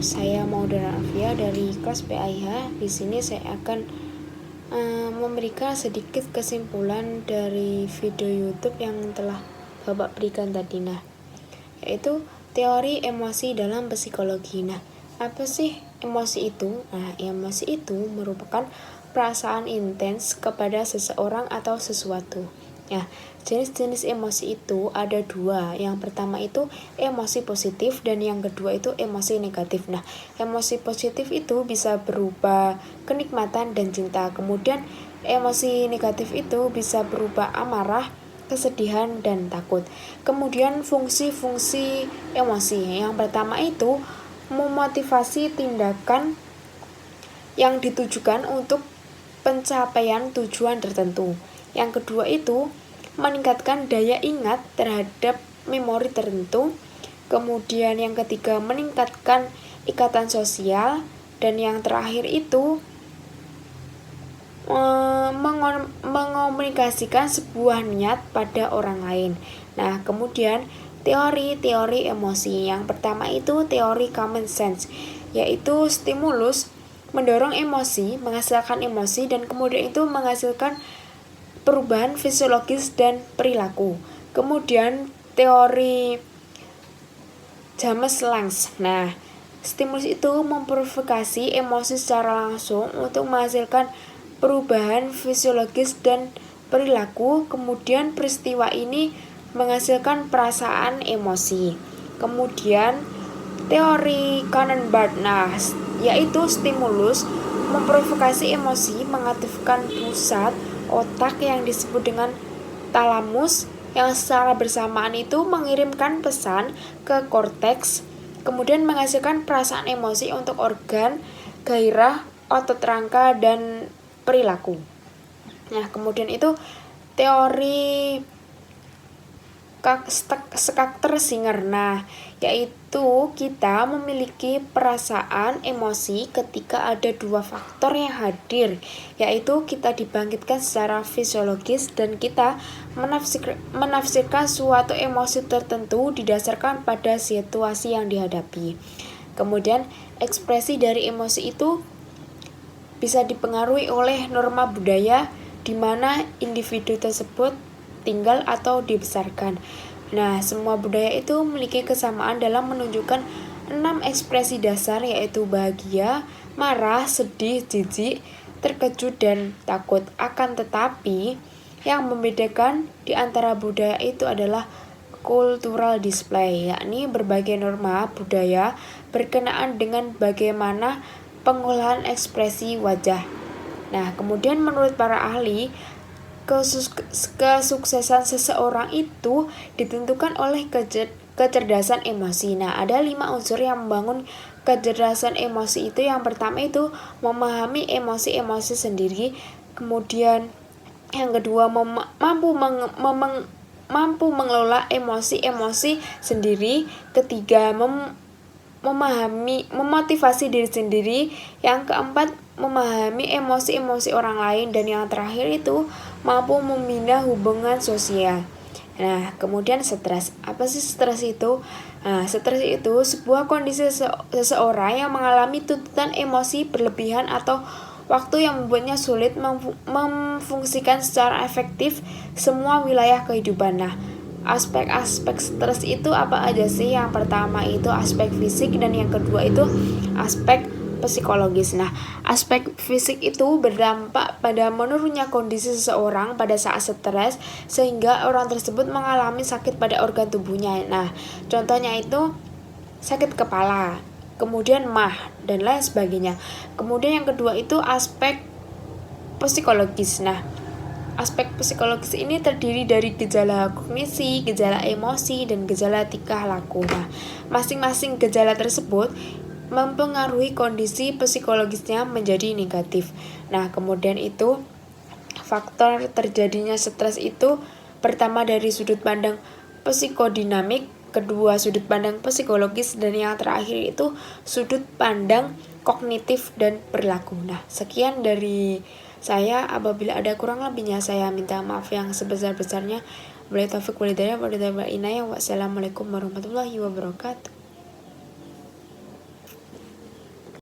saya Maudara Afia dari kelas PAIH. Di sini saya akan memberikan sedikit kesimpulan dari video YouTube yang telah Bapak berikan tadi. Nah, yaitu teori emosi dalam psikologi. Nah, apa sih emosi itu? Nah, emosi itu merupakan perasaan intens kepada seseorang atau sesuatu. Nah, jenis-jenis emosi itu ada dua. Yang pertama itu emosi positif dan yang kedua itu emosi negatif. Nah, emosi positif itu bisa berupa kenikmatan dan cinta. Kemudian emosi negatif itu bisa berupa amarah, kesedihan, dan takut. Kemudian fungsi-fungsi emosi. Yang pertama itu memotivasi tindakan yang ditujukan untuk pencapaian tujuan tertentu. Yang kedua itu meningkatkan daya ingat terhadap memori tertentu. Kemudian yang ketiga meningkatkan ikatan sosial. Dan yang terakhir itu mengomunikasikan sebuah niat pada orang lain. Nah, kemudian teori-teori emosi. Yang pertama itu teori common sense, yaitu stimulus mendorong emosi, menghasilkan emosi, dan kemudian itu menghasilkan perubahan fisiologis dan perilaku. Kemudian teori James Lange. Nah, stimulus itu memprovokasi emosi secara langsung untuk menghasilkan perubahan fisiologis dan perilaku. Kemudian peristiwa ini menghasilkan perasaan emosi. Kemudian teori Cannon-Bard, nah, yaitu stimulus memprovokasi emosi, mengaktifkan pusat otak yang disebut dengan talamus yang secara bersamaan itu mengirimkan pesan ke korteks, kemudian menghasilkan perasaan emosi untuk organ, gairah, otot rangka, dan perilaku. Nah, kemudian itu teori Skakter-Singer. Nah, yaitu kita memiliki perasaan emosi ketika ada dua faktor yang hadir, yaitu kita dibangkitkan secara fisiologis dan kita menafsirkan suatu emosi tertentu didasarkan pada situasi yang dihadapi. Kemudian ekspresi dari emosi itu bisa dipengaruhi oleh norma budaya di mana individu tersebut tinggal atau dibesarkan. Nah, semua budaya itu memiliki kesamaan dalam menunjukkan 6 ekspresi dasar, yaitu bahagia, marah, sedih, jijik, terkejut, dan takut. Akan tetapi, yang membedakan di antara budaya itu adalah cultural display, yakni berbagai norma budaya berkenaan dengan bagaimana pengolahan ekspresi wajah. Nah, kemudian menurut para ahli, kesuksesan seseorang itu ditentukan oleh kecerdasan emosi. Nah, ada 5 unsur yang membangun kecerdasan emosi itu. Yang pertama itu memahami emosi-emosi sendiri. Kemudian yang kedua mampu mengelola emosi-emosi sendiri. Ketiga memotivasi diri sendiri. Yang keempat memahami emosi-emosi orang lain, dan yang terakhir itu mampu membina hubungan sosial. Nah, kemudian stres. Apa sih stres itu? Nah, stres itu sebuah kondisi seseorang yang mengalami tuntutan emosi berlebihan atau waktu yang membuatnya sulit memfungsikan secara efektif semua wilayah kehidupan. Nah, aspek-aspek stres itu apa aja sih? Yang pertama itu aspek fisik dan yang kedua itu aspek psikologis. Nah, aspek fisik itu berdampak pada menurunnya kondisi seseorang pada saat stres sehingga orang tersebut mengalami sakit pada organ tubuhnya. Nah, contohnya itu sakit kepala, kemudian MAH, dan lain sebagainya. Kemudian yang kedua itu aspek psikologis. Nah, aspek psikologis ini terdiri dari gejala kognisi, gejala emosi, dan gejala tingkah laku. Nah, masing-masing gejala tersebut mempengaruhi kondisi psikologisnya menjadi negatif. Nah, kemudian itu faktor terjadinya stres itu pertama dari sudut pandang psikodinamik, kedua sudut pandang psikologis, dan yang terakhir itu sudut pandang kognitif dan perilaku. Nah, sekian dari saya. Apabila ada kurang lebihnya saya minta maaf yang sebesar-besarnya. Wassalamualaikum warahmatullahi wabarakatuh.